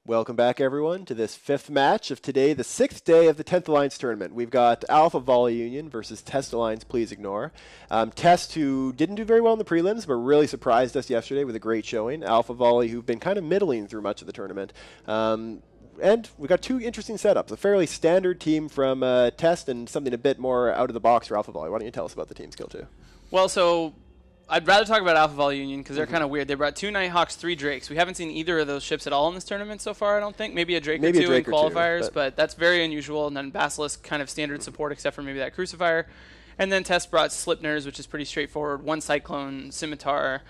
Welcome back, everyone, to this fifth match of today, the sixth day of the 10th Alliance tournament. We've got Alpha Volley Union versus Test Alliance, Please Ignore. Test, who didn't do very well in the prelims, but really surprised us yesterday with a great showing. Alpha Volley, who've been kind of middling through much of the tournament. And we've got two interesting setups. A fairly standard team from Test and something a bit more out of the box for Alpha Volley. Why don't you tell us about the team skill, too? Well, so I'd rather talk about Alpha Volley Union because they're kind of weird. They brought 2 Nighthawks, 3 Drakes. We haven't seen either of those ships at all in this tournament so far, I don't think. Maybe a Drake or two in qualifiers, but that's very unusual. And then Basilisk, kind of standard support except for maybe that Crucifier. And then Test brought Slipners, which is pretty straightforward. 1 Cyclone, Scimitar.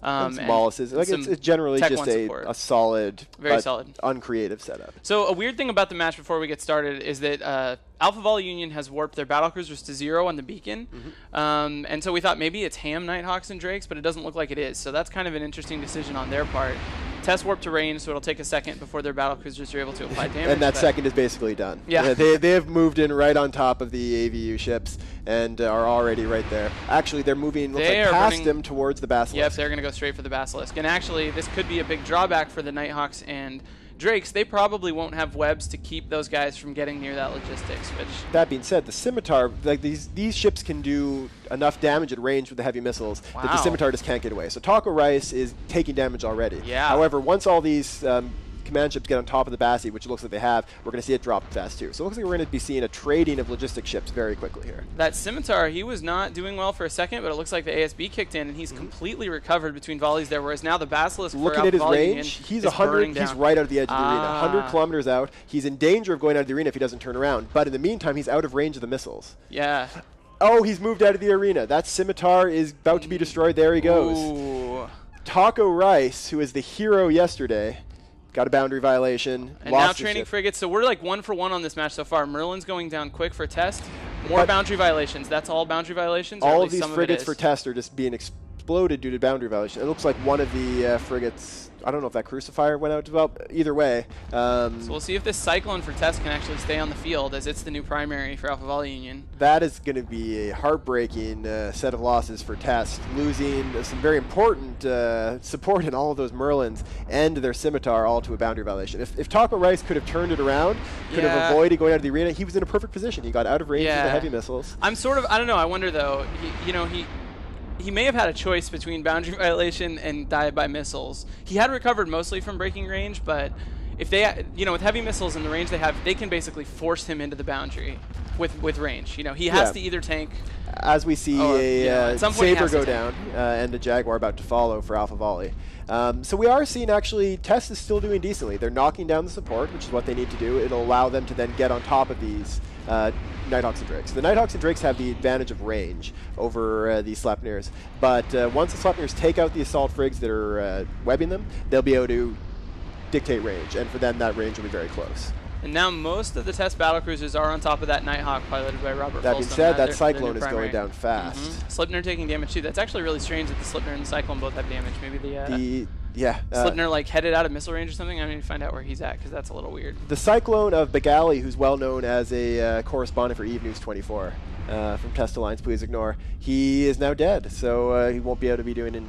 And Molluses. Like it's generally just a solid, very solid, uncreative setup. So a weird thing about the match before we get started is that Alpha Volley Union has warped their battlecruisers to 0 on the beacon. And so we thought maybe it's ham Nighthawks and Drakes, but it doesn't look like it is. So that's kind of an interesting decision on their part. Test warp to range, so it'll take a second before their battlecruisers are able to apply damage. And that second is basically done. Yeah. They have moved in right on top of the AVU ships and are already right there. Actually, they're moving past them towards the Basilisk. Yep, they're going to go straight for the Basilisk. And actually, this could be a big drawback for the Nighthawks and Drakes. They probably won't have webs to keep those guys from getting near that logistics. Which, that being said, the Scimitar, like these ships can do enough damage at range with the heavy missiles that the Scimitar just can't get away. So Taco Rice is taking damage already. Yeah. However, once all these command ships get on top of the Bassi, which it looks like they have, we're going to see it drop fast too. So it looks like we're going to be seeing a trading of logistic ships very quickly here. That Scimitar, he was not doing well for a second, but it looks like the ASB kicked in, and he's completely recovered between volleys there, whereas now the Basilisk, looking at his range, he's 100, he's right out of the edge of the arena. 100 kilometers out. He's in danger of going out of the arena if he doesn't turn around, but in the meantime, he's out of range of the missiles. Yeah. Oh, he's moved out of the arena. That Scimitar is about to be destroyed. There he goes. Ooh. Taco Rice, who was the hero yesterday, got a boundary violation. And now training frigates. So we're like 1 for 1 on this match so far. Merlin's going down quick for Test. More boundary violations. That's all boundary violations? All of these frigates for Test are just being exploded due to boundary violation. It looks like one of the frigates, I don't know if that Crucifier went out to develop. Either way. So we'll see if this Cyclone for Test can actually stay on the field, as it's the new primary for Alpha Volley Union. That is going to be a heartbreaking set of losses for Test, losing some very important support in all of those Merlins and their Scimitar all to a boundary violation. If Taco Rice could have turned it around, could have avoided going out of the arena, he was in a perfect position. He got out of range of the heavy missiles. I don't know. I wonder, though, he may have had a choice between boundary violation and die by missiles. He had recovered mostly from breaking range, but if they, with heavy missiles and the range they have, they can basically force him into the boundary with range. He has to either tank. As we see a Saber go down and a Jaguar about to follow for Alpha Volley. So we are seeing actually Test is still doing decently. They're knocking down the support, which is what they need to do. It'll allow them to then get on top of these Nighthawks and Drakes. The Nighthawks and Drakes have the advantage of range over these Sleipnirs, but once the Sleipnirs take out the assault frigs that are webbing them, they'll be able to dictate range, and for them that range will be very close. And now most of the Test battlecruisers are on top of that Nighthawk piloted by Robert That being said, that Cyclone is going down fast. Slipner taking damage too. That's actually really strange that the Slipner and the Cyclone both have damage. Maybe the Slipner headed out of missile range or something. I need to find out where he's at because that's a little weird. The Cyclone of Begali, who's well known as a correspondent for Eve News 24 from Test Alliance, Please Ignore, he is now dead, so he won't be able to be doing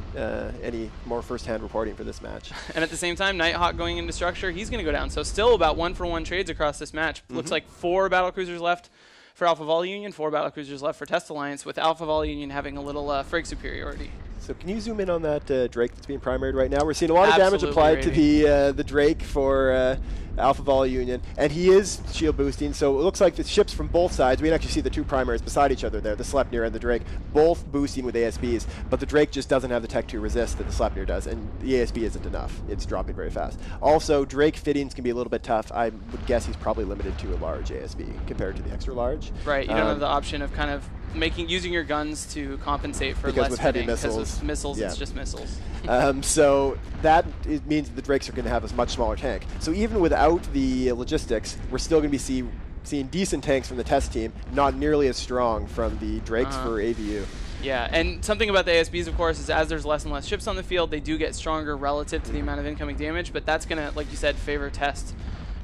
any more first-hand reporting for this match. And at the same time, Nighthawk going into structure, he's going to go down. So still about 1 for 1 trades across this match. Looks like 4 battlecruisers left for Alpha Volley Union, 4 battlecruisers left for Test Alliance, with Alpha Volley Union having a little frig superiority. So can you zoom in on that Drake that's being primaried right now? We're seeing a lot of damage applied to the Drake for Alpha Volley Union, and he is shield boosting, so it looks like the ships from both sides, we can actually see the 2 primaries beside each other there, the Sleipnir and the Drake, both boosting with ASBs, but the Drake just doesn't have the Tech 2 resist that the Sleipnir does, and the ASB isn't enough. It's dropping very fast. Also, Drake fittings can be a little bit tough. I would guess he's probably limited to a large ASB compared to the extra large. Right, you don't have the option of kind of using your guns to compensate for less heavy fitting, missiles, because with missiles it's just missiles. So that means that the Drakes are going to have a much smaller tank. So even without the logistics, we're still going to be seeing decent tanks from the Test team, not nearly as strong from the Drakes for AVU. Yeah, and something about the ASBs, of course, is as there's less and less ships on the field, they do get stronger relative to the amount of incoming damage, but that's going to, like you said, favor Test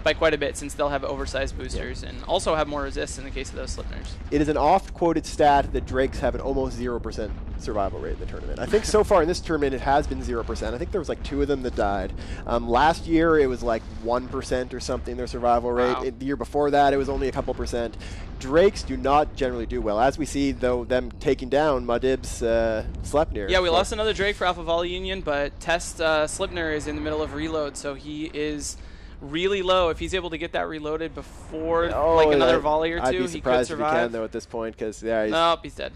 by quite a bit, since they'll have oversized boosters and also have more resist in the case of those Slipners. It is an oft-quoted stat that Drakes have an almost 0% survival rate in the tournament. I think so far in this tournament it has been 0%. I think there was like 2 of them that died. Last year it was like 1% or something, their survival rate. Wow. The year before that it was only a couple percent. Drakes do not generally do well, as we see, though, them taking down Madib's Sleipnir. Yeah, we lost another Drake for Alpha Volley Union, but Test Sleipnir is in the middle of reload, so he is really low. If he's able to get that reloaded before like another volley or two, I'd be he could surprised if survive. he can, though, at this point, because he's... Nope, he's dead.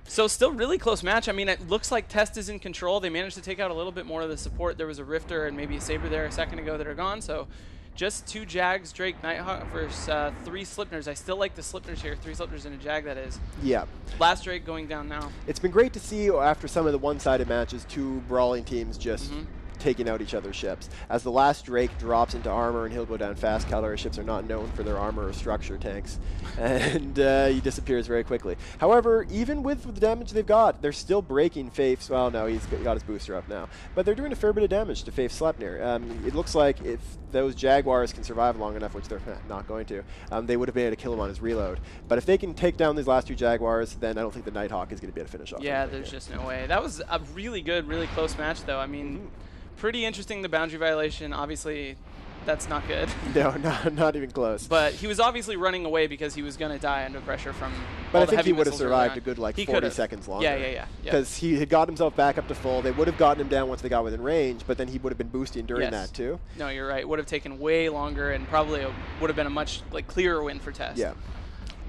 So still really close match. I mean, it looks like Test is in control. They managed to take out a little bit more of the support. There was a Rifter and maybe a Saber there a second ago that are gone, so just 2 Jags, Drake, Nighthawk versus 3 Slipners. I still like the Slipners here. 3 Slipners and a Jag, that is. Yeah. Last Drake going down now. It's been great to see, after some of the one-sided matches, 2 brawling teams just taking out each other's ships. As the last Drake drops into armor and he'll go down fast, Caldera ships are not known for their armor or structure tanks, and he disappears very quickly. However, even with the damage they've got, they're still breaking Faith's. Well, no, he's got his booster up now, but they're doing a fair bit of damage to Faith's Sleipnir. It looks like if those Jaguars can survive long enough, which they're not going to, they would have been able to kill him on his reload. But if they can take down these last 2 Jaguars, then I don't think the Nighthawk is going to be able to finish off. Yeah, there's just no way. That was a really good, really close match, though. I mean, pretty interesting, the boundary violation. Obviously, that's not good. No, not even close. But he was obviously running away because he was going to die under pressure from But all I the think heavy he would have missiles survived a good, like, he 40 seconds longer. Yeah. Because he had got himself back up to full. They would have gotten him down once they got within range, but then he would have been boosting during that, too. No, you're right. Would have taken way longer and probably would have been a much clearer win for Test. Yeah.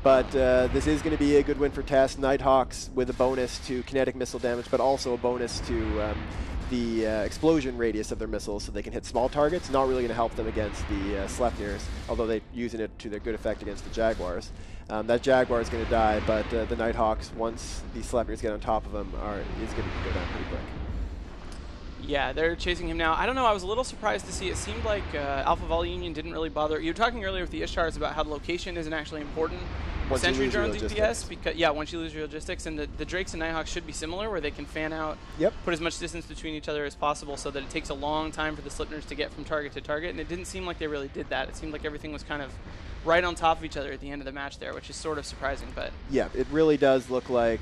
But this is going to be a good win for Test. Nighthawks with a bonus to kinetic missile damage, but also a bonus to the explosion radius of their missiles, so they can hit small targets. Not really going to help them against the Sleipnirs, although they're using it to their good effect against the Jaguars. That Jaguar is going to die, but the Nighthawks, once the Sleipnirs get on top of them, is going to go down pretty quick. Yeah, they're chasing him now. I don't know, I was a little surprised to see. It seemed like Alpha Volley Union didn't really bother. You were talking earlier with the Ishtars about how the location isn't actually important. Sentry drones DPS, because once you lose your logistics, and the Drakes and Nighthawks should be similar, where they can fan out, put as much distance between each other as possible, so that it takes a long time for the Slipners to get from target to target. And it didn't seem like they really did that. It seemed like everything was kind of right on top of each other at the end of the match there, which is sort of surprising. But yeah, it really does look like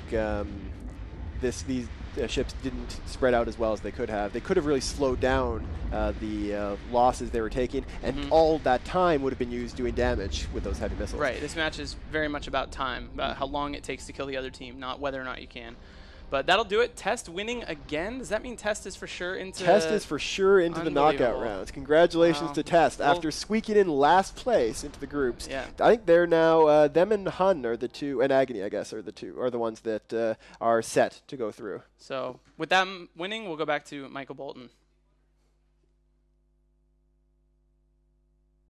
these ships didn't spread out as well as they could have. They could have really slowed down the losses they were taking, and all that time would have been used doing damage with those heavy missiles. Right. This match is very much about time, about how long it takes to kill the other team, not whether or not you can. But that'll do it. Test winning again. Does that mean Test is for sure into... Test is for sure into the knockout rounds. Congratulations to Test. After squeaking in last place into the groups, I think they're now, them and Hun are the two, and Agony, I guess, are the ones that are set to go through. So with them winning, we'll go back to Michael Bolton.